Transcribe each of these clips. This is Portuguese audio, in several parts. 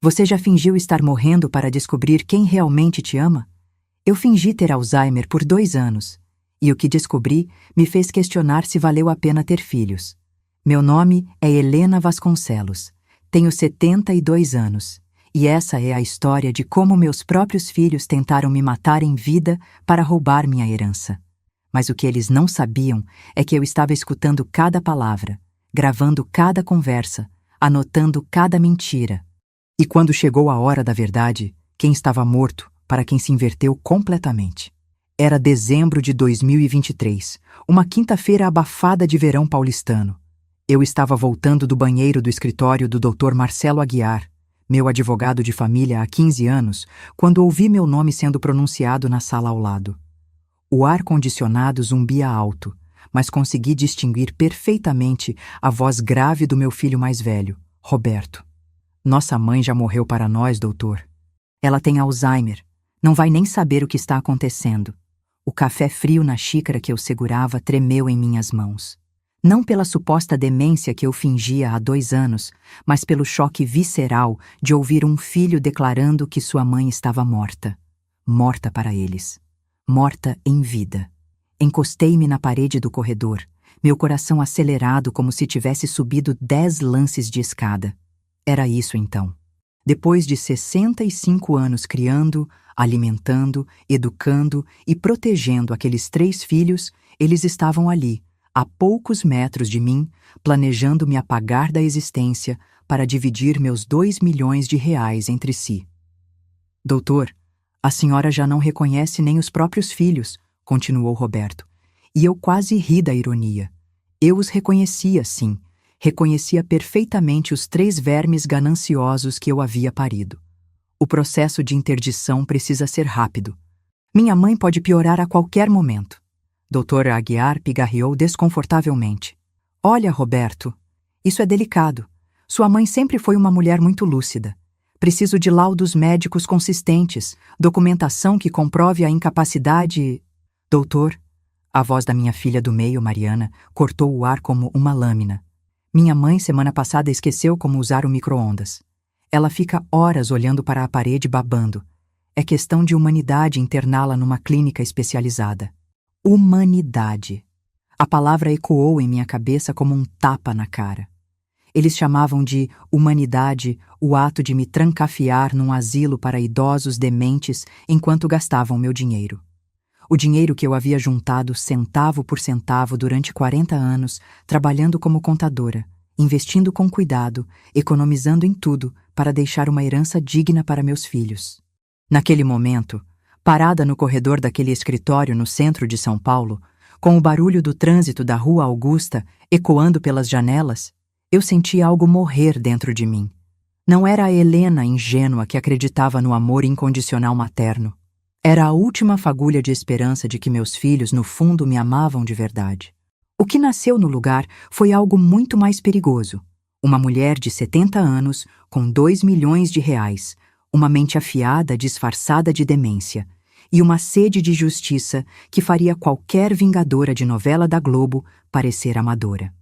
Você já fingiu estar morrendo para descobrir quem realmente te ama? Eu fingi ter Alzheimer por 2 anos, e o que descobri me fez questionar se valeu a pena ter filhos. Meu nome é Helena Vasconcelos, tenho 72 anos, e essa é a história de como meus próprios filhos tentaram me matar em vida para roubar minha herança. Mas o que eles não sabiam é que eu estava escutando cada palavra, gravando cada conversa, anotando cada mentira. E quando chegou a hora da verdade, quem estava morto para quem se inverteu completamente. Era dezembro de 2023, uma quinta-feira abafada de verão paulistano. Eu estava voltando do banheiro do escritório do Dr. Marcelo Aguiar, meu advogado de família há 15 anos, quando ouvi meu nome sendo pronunciado na sala ao lado. O ar-condicionado zumbia alto, mas consegui distinguir perfeitamente a voz grave do meu filho mais velho, Roberto. Nossa mãe já morreu para nós, doutor. Ela tem Alzheimer. Não vai nem saber o que está acontecendo. O café frio na xícara que eu segurava tremeu em minhas mãos. Não pela suposta demência que eu fingia há 2 anos, mas pelo choque visceral de ouvir um filho declarando que sua mãe estava morta. Morta para eles. Morta em vida. Encostei-me na parede do corredor, meu coração acelerado como se tivesse subido 10 lances de escada. Era isso então. Depois de 65 anos criando, alimentando, educando e protegendo aqueles 3 filhos, eles estavam ali, a poucos metros de mim, planejando me apagar da existência para dividir meus 2 milhões de reais entre si. Doutor, a senhora já não reconhece nem os próprios filhos, continuou Roberto, e eu quase ri da ironia. Eu os reconhecia, sim. Reconhecia perfeitamente os 3 vermes gananciosos que eu havia parido. O processo de interdição precisa ser rápido. Minha mãe pode piorar a qualquer momento. Dr. Aguiar pigarreou desconfortavelmente. Olha, Roberto, isso é delicado. Sua mãe sempre foi uma mulher muito lúcida. Preciso de laudos médicos consistentes, documentação que comprove a incapacidade... Doutor, a voz da minha filha do meio, Mariana, cortou o ar como uma lâmina. Minha mãe, semana passada, esqueceu como usar o micro-ondas. Ela fica horas olhando para a parede babando. É questão de humanidade interná-la numa clínica especializada. Humanidade. A palavra ecoou em minha cabeça como um tapa na cara. Eles chamavam de humanidade o ato de me trancafiar num asilo para idosos dementes enquanto gastavam meu dinheiro. O dinheiro que eu havia juntado centavo por centavo durante 40 anos, trabalhando como contadora, investindo com cuidado, economizando em tudo para deixar uma herança digna para meus filhos. Naquele momento, parada no corredor daquele escritório no centro de São Paulo, com o barulho do trânsito da Rua Augusta ecoando pelas janelas, eu senti algo morrer dentro de mim. Não era a Helena ingênua que acreditava no amor incondicional materno. Era a última fagulha de esperança de que meus filhos, no fundo, me amavam de verdade. O que nasceu no lugar foi algo muito mais perigoso. Uma mulher de 70 anos, com 2 milhões de reais, uma mente afiada disfarçada de demência, e uma sede de justiça que faria qualquer vingadora de novela da Globo parecer amadora.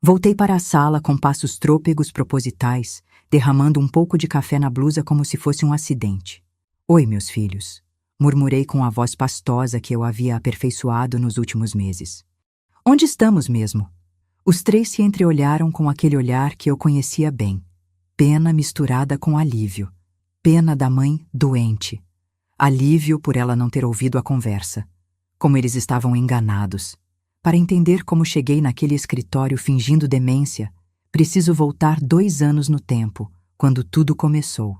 Voltei para a sala com passos trôpegos propositais, derramando um pouco de café na blusa como se fosse um acidente. Oi, meus filhos. Murmurei com a voz pastosa que eu havia aperfeiçoado nos últimos meses. Onde estamos mesmo? Os 3 se entreolharam com aquele olhar que eu conhecia bem. Pena misturada com alívio. Pena da mãe doente. Alívio por ela não ter ouvido a conversa. Como eles estavam enganados. Para entender como cheguei naquele escritório fingindo demência, preciso voltar 2 anos no tempo, quando tudo começou.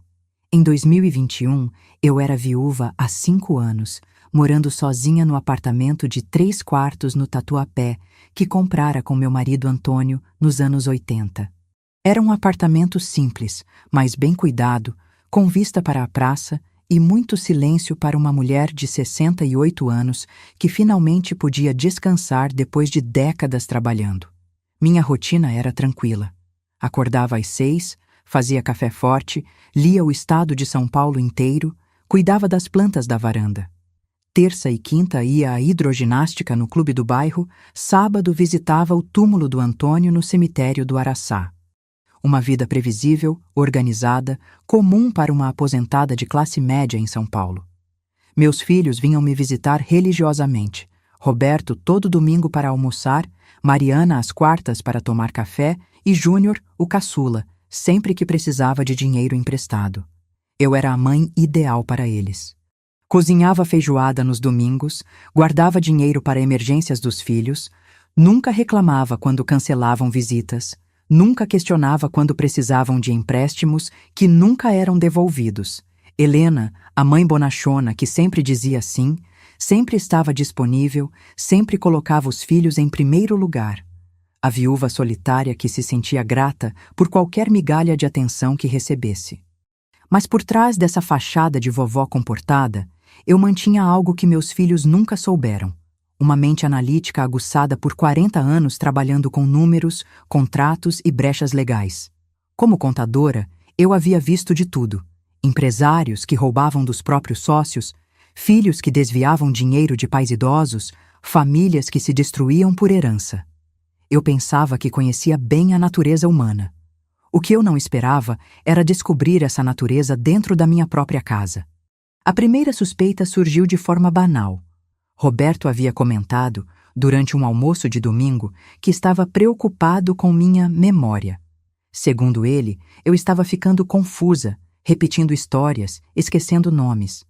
Em 2021, eu era viúva há 5 anos, morando sozinha no apartamento de 3 quartos no Tatuapé, que comprara com meu marido Antônio nos anos 80. Era um apartamento simples, mas bem cuidado, com vista para a praça e muito silêncio para uma mulher de 68 anos que finalmente podia descansar depois de décadas trabalhando. Minha rotina era tranquila. Acordava às 6, fazia café forte, lia o estado de São Paulo inteiro, cuidava das plantas da varanda. Terça e quinta ia à hidroginástica no clube do bairro, sábado visitava o túmulo do Antônio no cemitério do Araçá. Uma vida previsível, organizada, comum para uma aposentada de classe média em São Paulo. Meus filhos vinham me visitar religiosamente. Roberto todo domingo para almoçar, Mariana às quartas para tomar café e Júnior, o caçula, sempre que precisava de dinheiro emprestado. Eu era a mãe ideal para eles. Cozinhava feijoada nos domingos, guardava dinheiro para emergências dos filhos, nunca reclamava quando cancelavam visitas, nunca questionava quando precisavam de empréstimos que nunca eram devolvidos. Helena, a mãe bonachona que sempre dizia sim, sempre estava disponível, sempre colocava os filhos em primeiro lugar. A viúva solitária que se sentia grata por qualquer migalha de atenção que recebesse. Mas por trás dessa fachada de vovó comportada, eu mantinha algo que meus filhos nunca souberam. Uma mente analítica aguçada por 40 anos trabalhando com números, contratos e brechas legais. Como contadora, eu havia visto de tudo. Empresários que roubavam dos próprios sócios, filhos que desviavam dinheiro de pais idosos, famílias que se destruíam por herança. Eu pensava que conhecia bem a natureza humana. O que eu não esperava era descobrir essa natureza dentro da minha própria casa. A primeira suspeita surgiu de forma banal. Roberto havia comentado, durante um almoço de domingo, que estava preocupado com minha memória. Segundo ele, eu estava ficando confusa, repetindo histórias, esquecendo nomes.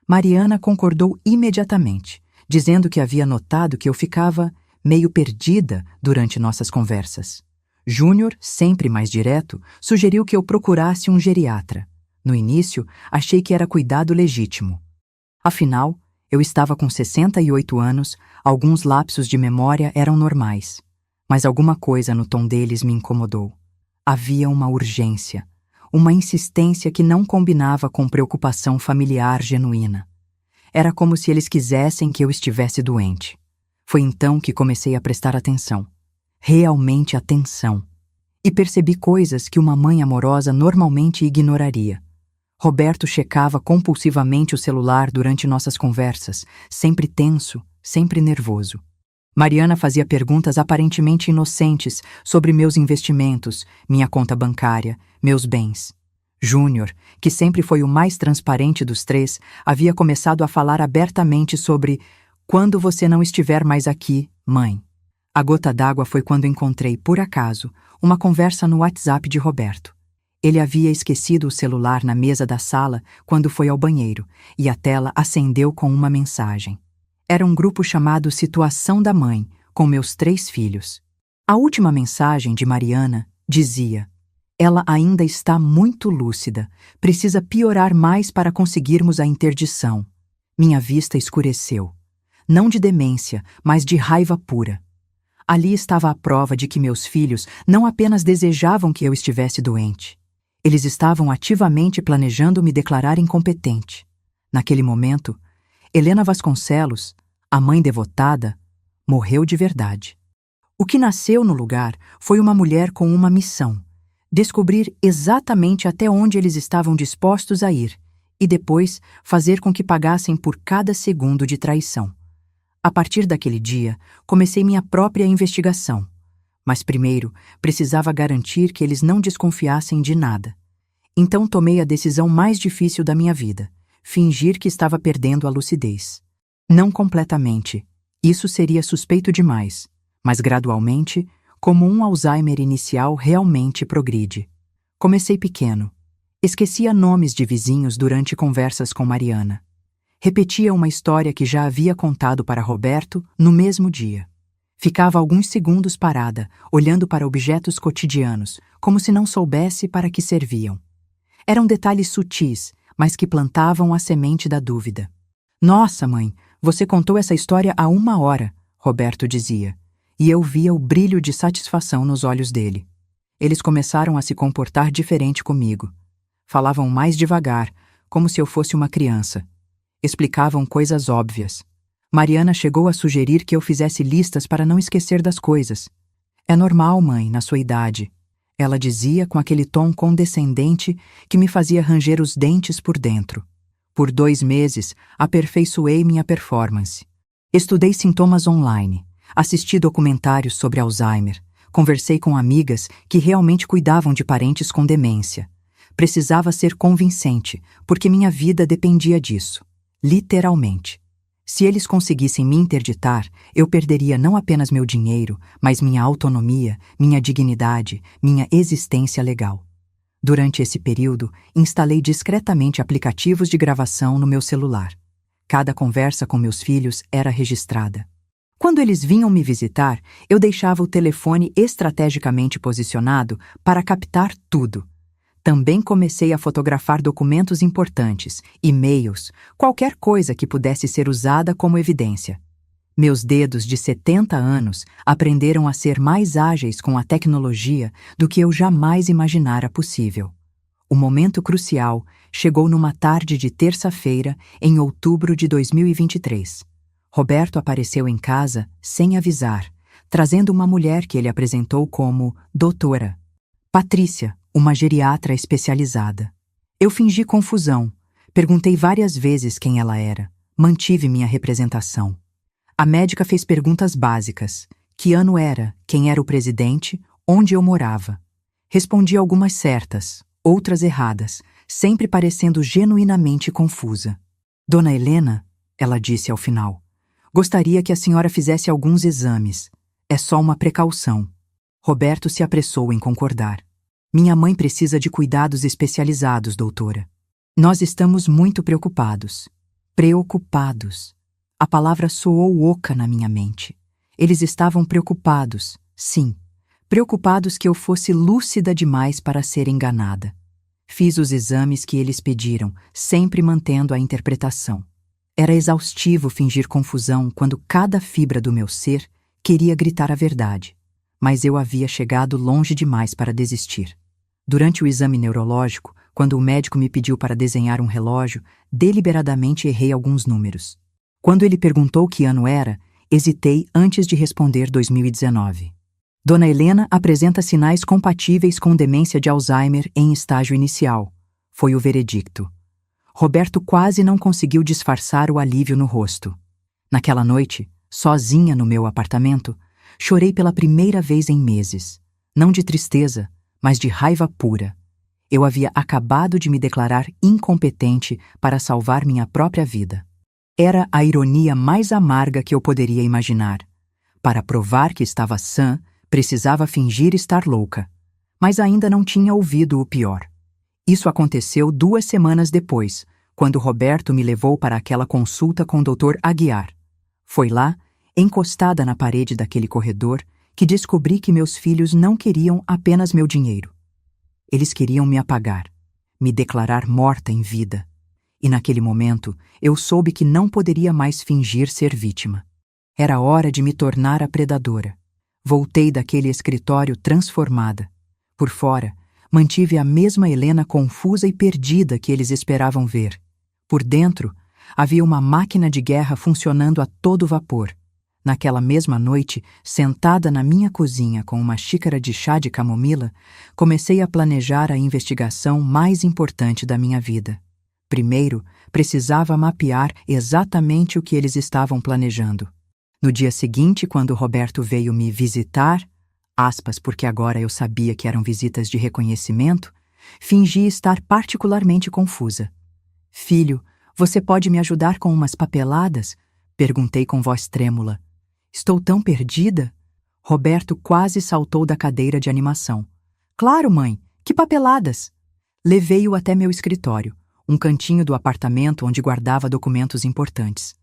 Mariana concordou imediatamente, dizendo que havia notado que eu ficava meio perdida durante nossas conversas. Júnior, sempre mais direto, sugeriu que eu procurasse um geriatra. No início, achei que era cuidado legítimo. Afinal, eu estava com 68 anos, alguns lapsos de memória eram normais. Mas alguma coisa no tom deles me incomodou. Havia uma urgência, uma insistência que não combinava com preocupação familiar genuína. Era como se eles quisessem que eu estivesse doente. Foi então que comecei a prestar atenção. Realmente atenção. E percebi coisas que uma mãe amorosa normalmente ignoraria. Roberto checava compulsivamente o celular durante nossas conversas, sempre tenso, sempre nervoso. Mariana fazia perguntas aparentemente inocentes sobre meus investimentos, minha conta bancária, meus bens. Júnior, que sempre foi o mais transparente dos três, havia começado a falar abertamente sobre "quando você não estiver mais aqui, mãe". A gota d'água foi quando encontrei, por acaso, uma conversa no WhatsApp de Roberto. Ele havia esquecido o celular na mesa da sala quando foi ao banheiro, e a tela acendeu com uma mensagem. Era um grupo chamado Situação da Mãe, com meus 3 filhos. A última mensagem de Mariana dizia: "Ela ainda está muito lúcida, precisa piorar mais para conseguirmos a interdição." Minha vista escureceu. Não de demência, mas de raiva pura. Ali estava a prova de que meus filhos não apenas desejavam que eu estivesse doente. Eles estavam ativamente planejando me declarar incompetente. Naquele momento, Helena Vasconcelos, a mãe devotada, morreu de verdade. O que nasceu no lugar foi uma mulher com uma missão: descobrir exatamente até onde eles estavam dispostos a ir e depois fazer com que pagassem por cada segundo de traição. A partir daquele dia, comecei minha própria investigação. Mas primeiro, precisava garantir que eles não desconfiassem de nada. Então tomei a decisão mais difícil da minha vida: fingir que estava perdendo a lucidez. Não completamente, isso seria suspeito demais, mas gradualmente, como um Alzheimer inicial realmente progride. Comecei pequeno. Esquecia nomes de vizinhos durante conversas com Mariana. Repetia uma história que já havia contado para Roberto no mesmo dia. Ficava alguns segundos parada, olhando para objetos cotidianos, como se não soubesse para que serviam. Eram detalhes sutis, mas que plantavam a semente da dúvida. "Nossa, mãe, você contou essa história há 1 hora", Roberto dizia, e eu via o brilho de satisfação nos olhos dele. Eles começaram a se comportar diferente comigo. Falavam mais devagar, como se eu fosse uma criança. Explicavam coisas óbvias. Mariana chegou a sugerir que eu fizesse listas para não esquecer das coisas. "É normal, mãe, na sua idade", ela dizia com aquele tom condescendente que me fazia ranger os dentes por dentro. Por 2 meses, aperfeiçoei minha performance. Estudei sintomas online, assisti documentários sobre Alzheimer, Conversei com amigas que realmente cuidavam de parentes com demência. Precisava ser convincente, porque minha vida dependia disso. Literalmente. Se eles conseguissem me interditar, eu perderia não apenas meu dinheiro, mas minha autonomia, minha dignidade, minha existência legal. Durante esse período, instalei discretamente aplicativos de gravação no meu celular. Cada conversa com meus filhos era registrada. Quando eles vinham me visitar, eu deixava o telefone estrategicamente posicionado para captar tudo. Também comecei a fotografar documentos importantes, e-mails, qualquer coisa que pudesse ser usada como evidência. Meus dedos de 70 anos aprenderam a ser mais ágeis com a tecnologia do que eu jamais imaginara possível. O momento crucial chegou numa tarde de terça-feira, em outubro de 2023. Roberto apareceu em casa sem avisar, trazendo uma mulher que ele apresentou como doutora. Patrícia, uma geriatra especializada. Eu fingi confusão, perguntei várias vezes quem ela era, mantive minha representação. A médica fez perguntas básicas: que ano era, quem era o presidente, onde eu morava. Respondi algumas certas, outras erradas, sempre parecendo genuinamente confusa. Dona Helena, ela disse ao final, gostaria que a senhora fizesse alguns exames. É só uma precaução. Roberto se apressou em concordar. Minha mãe precisa de cuidados especializados, doutora. Nós estamos muito preocupados. Preocupados. A palavra soou oca na minha mente. Eles estavam preocupados, sim. Preocupados que eu fosse lúcida demais para ser enganada. Fiz os exames que eles pediram, sempre mantendo a interpretação. Era exaustivo fingir confusão quando cada fibra do meu ser queria gritar a verdade. Mas eu havia chegado longe demais para desistir. Durante o exame neurológico, quando o médico me pediu para desenhar um relógio, deliberadamente errei alguns números. Quando ele perguntou que ano era, hesitei antes de responder 2019. Dona Helena apresenta sinais compatíveis com demência de Alzheimer em estágio inicial. Foi o veredicto. Roberto quase não conseguiu disfarçar o alívio no rosto. Naquela noite, sozinha no meu apartamento, chorei pela primeira vez em meses. Não de tristeza, mas de raiva pura. Eu havia acabado de me declarar incompetente para salvar minha própria vida. Era a ironia mais amarga que eu poderia imaginar. Para provar que estava sã, precisava fingir estar louca. Mas ainda não tinha ouvido o pior. Isso aconteceu 2 semanas depois, quando Roberto me levou para aquela consulta com o Dr. Aguiar. Foi lá, encostada na parede daquele corredor, que descobri que meus filhos não queriam apenas meu dinheiro. Eles queriam me apagar, me declarar morta em vida. E naquele momento, eu soube que não poderia mais fingir ser vítima. Era hora de me tornar a predadora. Voltei daquele escritório transformada. Por fora, mantive a mesma Helena confusa e perdida que eles esperavam ver. Por dentro, havia uma máquina de guerra funcionando a todo vapor. Naquela mesma noite, sentada na minha cozinha com uma xícara de chá de camomila, comecei a planejar a investigação mais importante da minha vida. Primeiro, precisava mapear exatamente o que eles estavam planejando. No dia seguinte, quando Roberto veio me visitar, aspas, porque agora eu sabia que eram visitas de reconhecimento, fingi estar particularmente confusa. Filho, você pode me ajudar com umas papeladas? Perguntei com voz trêmula. Estou tão perdida? Roberto quase saltou da cadeira de animação. Claro, mãe, que papeladas! Levei-o até meu escritório, um cantinho do apartamento onde guardava documentos importantes.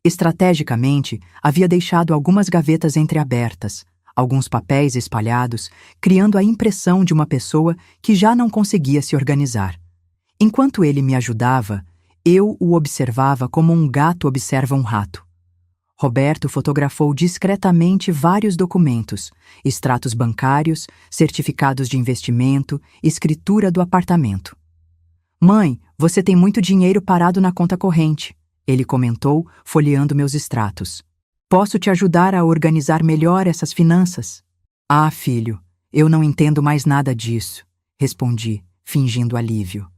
Estrategicamente, havia deixado algumas gavetas entreabertas, alguns papéis espalhados, criando a impressão de uma pessoa que já não conseguia se organizar. Enquanto ele me ajudava, eu o observava como um gato observa um rato. Roberto fotografou discretamente vários documentos, extratos bancários, certificados de investimento, escritura do apartamento. Mãe, você tem muito dinheiro parado na conta corrente, ele comentou, folheando meus extratos. Posso te ajudar a organizar melhor essas finanças? Ah, filho, eu não entendo mais nada disso, respondi, fingindo alívio.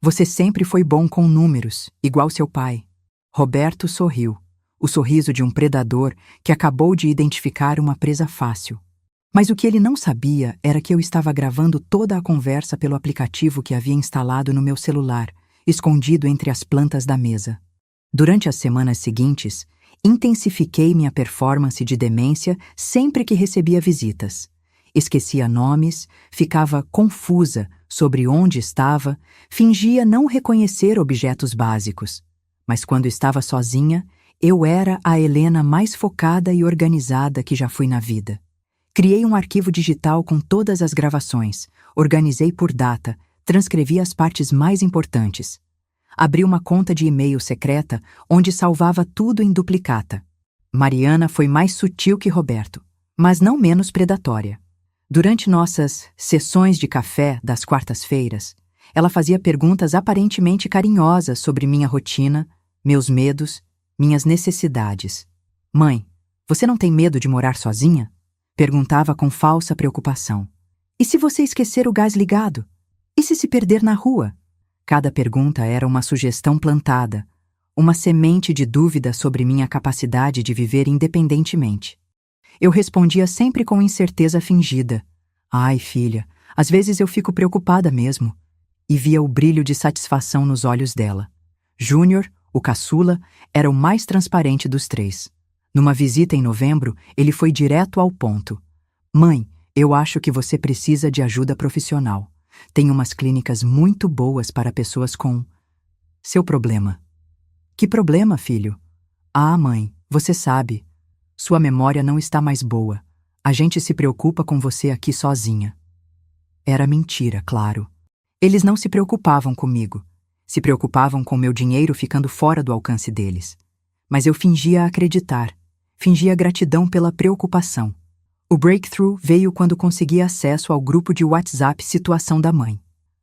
Você sempre foi bom com números, igual seu pai. Roberto sorriu, o sorriso de um predador que acabou de identificar uma presa fácil. Mas o que ele não sabia era que eu estava gravando toda a conversa pelo aplicativo que havia instalado no meu celular, escondido entre as plantas da mesa. Durante as semanas seguintes, intensifiquei minha performance de demência sempre que recebia visitas. Esquecia nomes, ficava confusa sobre onde estava, fingia não reconhecer objetos básicos. Mas quando estava sozinha, eu era a Helena mais focada e organizada que já fui na vida. Criei um arquivo digital com todas as gravações, organizei por data, transcrevi as partes mais importantes. Abri uma conta de e-mail secreta onde salvava tudo em duplicata. Mariana foi mais sutil que Roberto, mas não menos predatória. Durante nossas sessões de café das quartas-feiras, ela fazia perguntas aparentemente carinhosas sobre minha rotina, meus medos, minhas necessidades. Mãe, você não tem medo de morar sozinha? Perguntava com falsa preocupação. E se você esquecer o gás ligado? E se perder na rua? Cada pergunta era uma sugestão plantada, uma semente de dúvida sobre minha capacidade de viver independentemente. Eu respondia sempre com incerteza fingida. Ai, filha, às vezes eu fico preocupada mesmo. E via o brilho de satisfação nos olhos dela. Júnior, o caçula, era o mais transparente dos três. Numa visita em novembro, ele foi direto ao ponto. Mãe, eu acho que você precisa de ajuda profissional. Tem umas clínicas muito boas para pessoas com... Seu problema. Que problema, filho? Ah, mãe, você sabe. Sua memória não está mais boa. A gente se preocupa com você aqui sozinha. Era mentira, claro. Eles não se preocupavam comigo. Se preocupavam com meu dinheiro ficando fora do alcance deles. Mas eu fingia acreditar. Fingia gratidão pela preocupação. O breakthrough veio quando consegui acesso ao grupo de WhatsApp Situação da Mãe.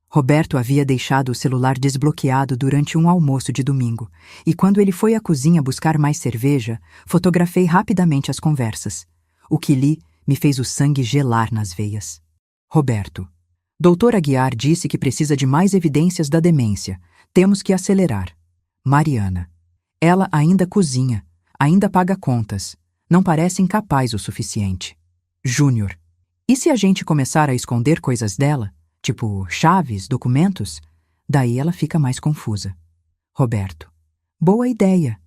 Roberto havia deixado o celular desbloqueado durante um almoço de domingo, e quando ele foi à cozinha buscar mais cerveja, fotografei rapidamente as conversas. O que li me fez o sangue gelar nas veias. Roberto. Doutor Aguiar disse que precisa de mais evidências da demência. Temos que acelerar. Mariana. Ela ainda cozinha, ainda paga contas. Não parece incapaz o suficiente. Júnior. E se a gente começar a esconder coisas dela? Tipo chaves, documentos? Daí ela fica mais confusa. Roberto. Boa ideia.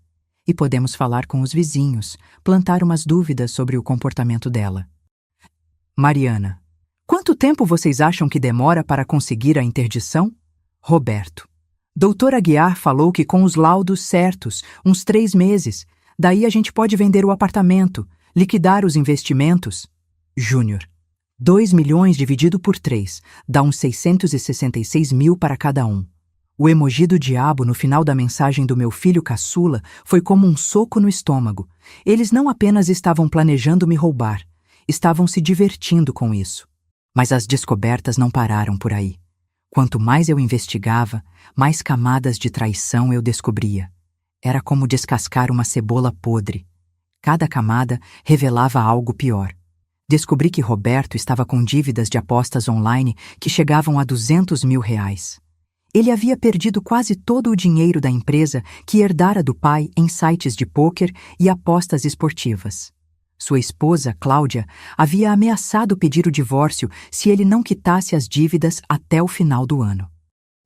E podemos falar com os vizinhos, plantar umas dúvidas sobre o comportamento dela. Mariana. Quanto tempo vocês acham que demora para conseguir a interdição? Roberto. Doutor Aguiar falou que com os laudos certos, uns 3 meses. Daí a gente pode vender o apartamento, liquidar os investimentos. Júnior. 2 milhões dividido por 3, dá uns 666 mil para cada um. O emoji do diabo no final da mensagem do meu filho caçula foi como um soco no estômago. Eles não apenas estavam planejando me roubar, estavam se divertindo com isso. Mas as descobertas não pararam por aí. Quanto mais eu investigava, mais camadas de traição eu descobria. Era como descascar uma cebola podre. Cada camada revelava algo pior. Descobri que Roberto estava com dívidas de apostas online que chegavam a 200 mil reais. Ele havia perdido quase todo o dinheiro da empresa que herdara do pai em sites de pôquer e apostas esportivas. Sua esposa, Cláudia, havia ameaçado pedir o divórcio se ele não quitasse as dívidas até o final do ano.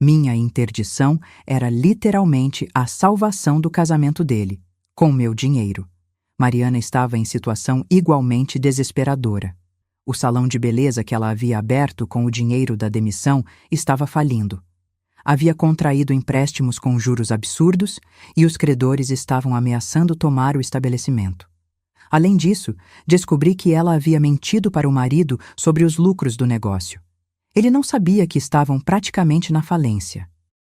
Minha interdição era literalmente a salvação do casamento dele, com meu dinheiro. Mariana estava em situação igualmente desesperadora. O salão de beleza que ela havia aberto com o dinheiro da demissão estava falindo. Havia contraído empréstimos com juros absurdos e os credores estavam ameaçando tomar o estabelecimento. Além disso, descobri que ela havia mentido para o marido sobre os lucros do negócio. Ele não sabia que estavam praticamente na falência.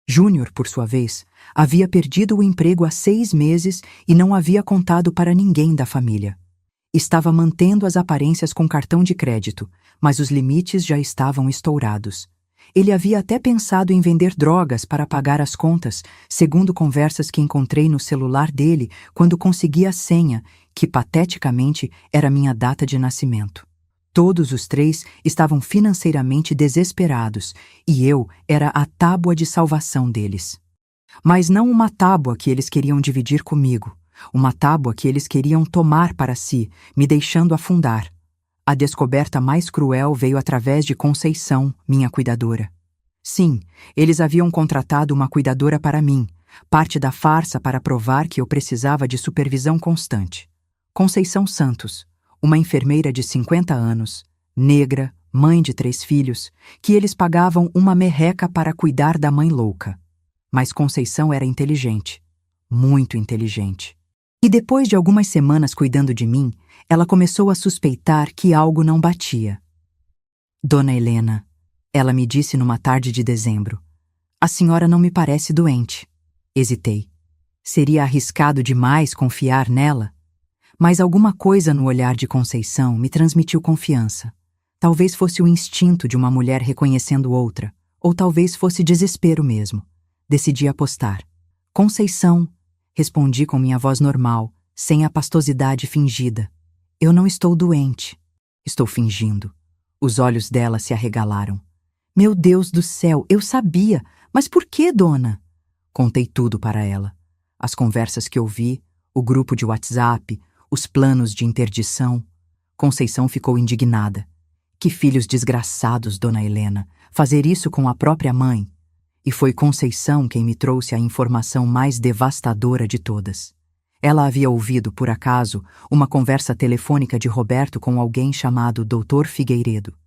Júnior, por sua vez, havia perdido o emprego há 6 meses e não havia contado para ninguém da família. Estava mantendo as aparências com cartão de crédito, mas os limites já estavam estourados. Ele havia até pensado em vender drogas para pagar as contas, segundo conversas que encontrei no celular dele quando consegui a senha, que pateticamente era minha data de nascimento. Todos os 3 estavam financeiramente desesperados e eu era a tábua de salvação deles. Mas não uma tábua que eles queriam dividir comigo, uma tábua que eles queriam tomar para si, me deixando afundar. A descoberta mais cruel veio através de Conceição, minha cuidadora. Sim, eles haviam contratado uma cuidadora para mim, parte da farsa para provar que eu precisava de supervisão constante. Conceição Santos, uma enfermeira de 50 anos, negra, mãe de 3 filhos, que eles pagavam uma merreca para cuidar da mãe louca. Mas Conceição era inteligente, muito inteligente. E depois de algumas semanas cuidando de mim, ela começou a suspeitar que algo não batia. Dona Helena, ela me disse numa tarde de dezembro, a senhora não me parece doente. Hesitei. Seria arriscado demais confiar nela? Mas alguma coisa no olhar de Conceição me transmitiu confiança. Talvez fosse o instinto de uma mulher reconhecendo outra, ou talvez fosse desespero mesmo. Decidi apostar. Conceição, respondi com minha voz normal, sem a pastosidade fingida. Eu não estou doente. Estou fingindo. Os olhos dela se arregalaram. Meu Deus do céu, eu sabia! Mas por que, dona? Contei tudo para ela. As conversas que ouvi, o grupo de WhatsApp, os planos de interdição. Conceição ficou indignada. Que filhos desgraçados, dona Helena, fazer isso com a própria mãe. E foi Conceição quem me trouxe a informação mais devastadora de todas. Ela havia ouvido, por acaso, uma conversa telefônica de Roberto com alguém chamado Dr. Figueiredo.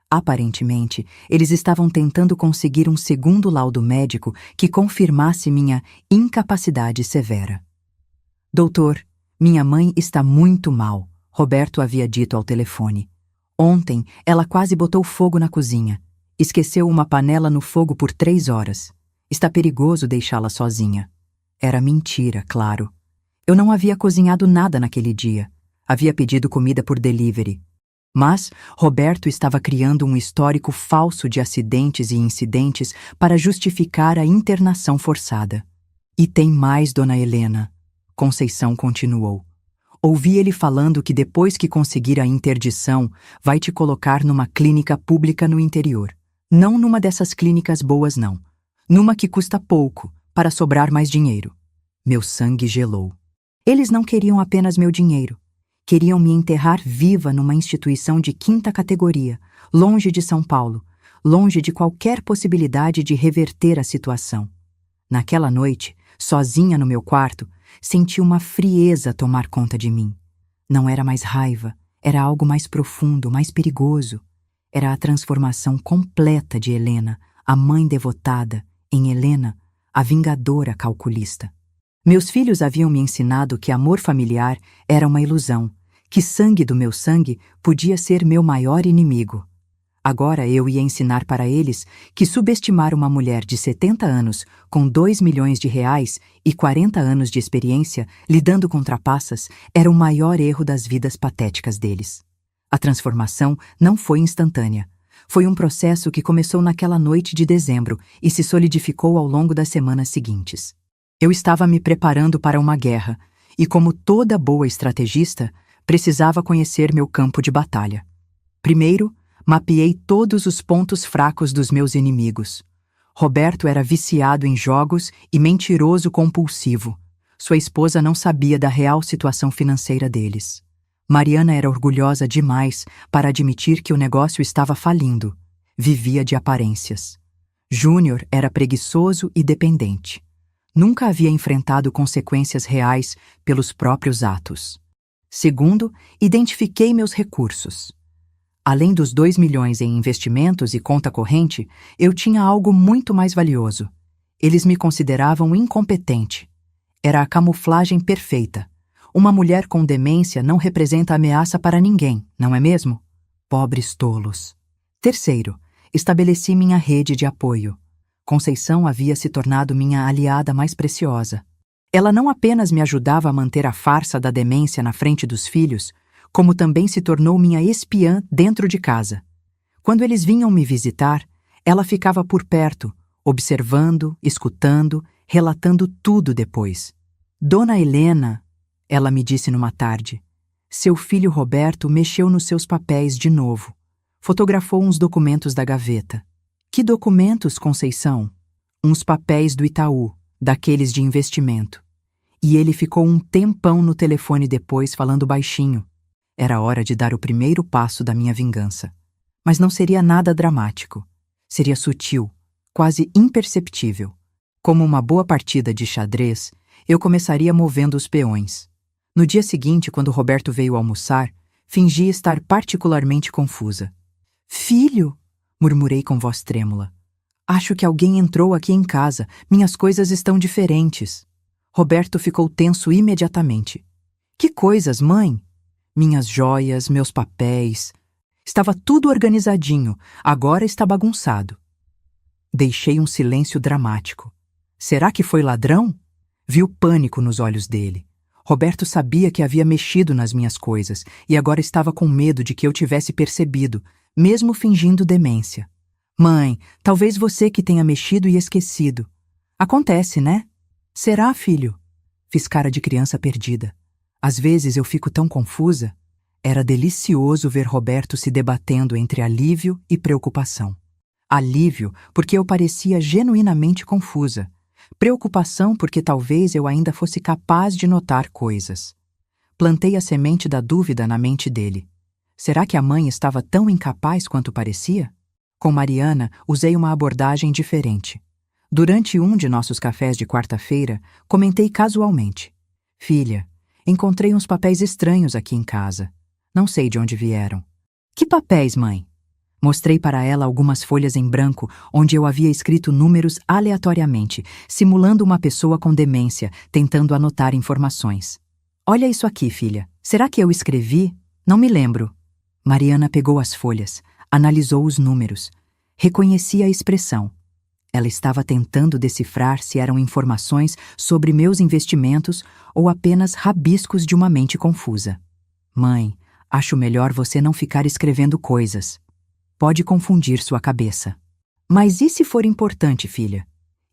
Aparentemente, eles estavam tentando conseguir um segundo laudo médico que confirmasse minha incapacidade severa. Doutor, minha mãe está muito mal, Roberto havia dito ao telefone. Ontem, ela quase botou fogo na cozinha. Esqueceu uma panela no fogo por 3 horas. Está perigoso deixá-la sozinha. Era mentira, claro. Eu não havia cozinhado nada naquele dia. Havia pedido comida por delivery. Mas Roberto estava criando um histórico falso de acidentes e incidentes para justificar a internação forçada. E tem mais, dona Helena. Conceição continuou. Ouvi ele falando que depois que conseguir a interdição, vai te colocar numa clínica pública no interior. Não numa dessas clínicas boas, não. Numa que custa pouco, para sobrar mais dinheiro. Meu sangue gelou. Eles não queriam apenas meu dinheiro. Queriam me enterrar viva numa instituição de 5ª categoria, longe de São Paulo, longe de qualquer possibilidade de reverter a situação. Naquela noite, sozinha no meu quarto, senti uma frieza tomar conta de mim. Não era mais raiva, era algo mais profundo, mais perigoso. Era a transformação completa de Helena, a mãe devotada, em Helena, a vingadora calculista. Meus filhos haviam me ensinado que amor familiar era uma ilusão, que sangue do meu sangue podia ser meu maior inimigo. Agora eu ia ensinar para eles que subestimar uma mulher de 70 anos com 2 milhões de reais e 40 anos de experiência lidando com trapaças era o maior erro das vidas patéticas deles. A transformação não foi instantânea. Foi um processo que começou naquela noite de dezembro e se solidificou ao longo das semanas seguintes. Eu estava me preparando para uma guerra e, como toda boa estrategista, precisava conhecer meu campo de batalha. Primeiro, mapeei todos os pontos fracos dos meus inimigos. Roberto era viciado em jogos e mentiroso compulsivo. Sua esposa não sabia da real situação financeira deles. Mariana era orgulhosa demais para admitir que o negócio estava falindo. Vivia de aparências. Júnior era preguiçoso e dependente. Nunca havia enfrentado consequências reais pelos próprios atos. Segundo, identifiquei meus recursos. Além dos 2 milhões em investimentos e conta corrente, eu tinha algo muito mais valioso. Eles me consideravam incompetente. Era a camuflagem perfeita. Uma mulher com demência não representa ameaça para ninguém, não é mesmo? Pobres tolos. Terceiro, estabeleci minha rede de apoio. Conceição havia se tornado minha aliada mais preciosa. Ela não apenas me ajudava a manter a farsa da demência na frente dos filhos, como também se tornou minha espiã dentro de casa. Quando eles vinham me visitar, ela ficava por perto, observando, escutando, relatando tudo depois. Dona Helena, ela me disse numa tarde, seu filho Roberto mexeu nos seus papéis de novo. Fotografou uns documentos da gaveta. Que documentos, Conceição? Uns papéis do Itaú, daqueles de investimento. E ele ficou um tempão no telefone depois falando baixinho. Era hora de dar o primeiro passo da minha vingança. Mas não seria nada dramático. Seria sutil, quase imperceptível. Como uma boa partida de xadrez, eu começaria movendo os peões. No dia seguinte, quando Roberto veio almoçar, fingi estar particularmente confusa. "Filho", murmurei com voz trêmula. "Acho que alguém entrou aqui em casa. Minhas coisas estão diferentes." Roberto ficou tenso imediatamente. "Que coisas, mãe?" "Minhas joias, meus papéis." Estava tudo organizadinho, agora está bagunçado. Deixei um silêncio dramático. Será que foi ladrão? Vi o pânico nos olhos dele. Roberto sabia que havia mexido nas minhas coisas e agora estava com medo de que eu tivesse percebido, mesmo fingindo demência. "Mãe, talvez você que tenha mexido e esquecido." "Acontece, né?" "Será, filho?" Fiz cara de criança perdida. Às vezes eu fico tão confusa. Era delicioso ver Roberto se debatendo entre alívio e preocupação. Alívio, porque eu parecia genuinamente confusa. Preocupação, porque talvez eu ainda fosse capaz de notar coisas. Plantei a semente da dúvida na mente dele. Será que a mãe estava tão incapaz quanto parecia? Com Mariana, usei uma abordagem diferente. Durante um de nossos cafés de quarta-feira, comentei casualmente: "Filha, encontrei uns papéis estranhos aqui em casa. Não sei de onde vieram." "Que papéis, mãe?" Mostrei para ela algumas folhas em branco onde eu havia escrito números aleatoriamente, simulando uma pessoa com demência, tentando anotar informações. "Olha isso aqui, filha. Será que eu escrevi? Não me lembro." Mariana pegou as folhas, analisou os números. Reconheci a expressão. Ela estava tentando decifrar se eram informações sobre meus investimentos ou apenas rabiscos de uma mente confusa. "Mãe, acho melhor você não ficar escrevendo coisas. Pode confundir sua cabeça." "Mas e se for importante, filha?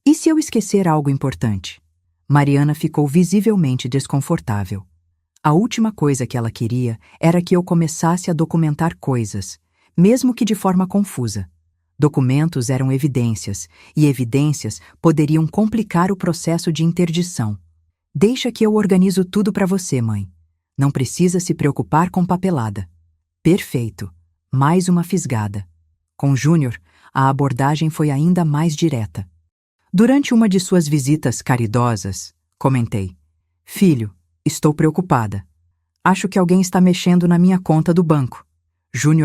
E se eu esquecer algo importante?" Mariana ficou visivelmente desconfortável. A última coisa que ela queria era que eu começasse a documentar coisas, mesmo que de forma confusa. Documentos eram evidências, e evidências poderiam complicar o processo de interdição. "Deixa que eu organizo tudo para você, mãe. Não precisa se preocupar com papelada." Perfeito. Mais uma fisgada. Com Júnior, a abordagem foi ainda mais direta. Durante uma de suas visitas caridosas, comentei: "Filho, estou preocupada. Acho que alguém está mexendo na minha conta do banco." Júnior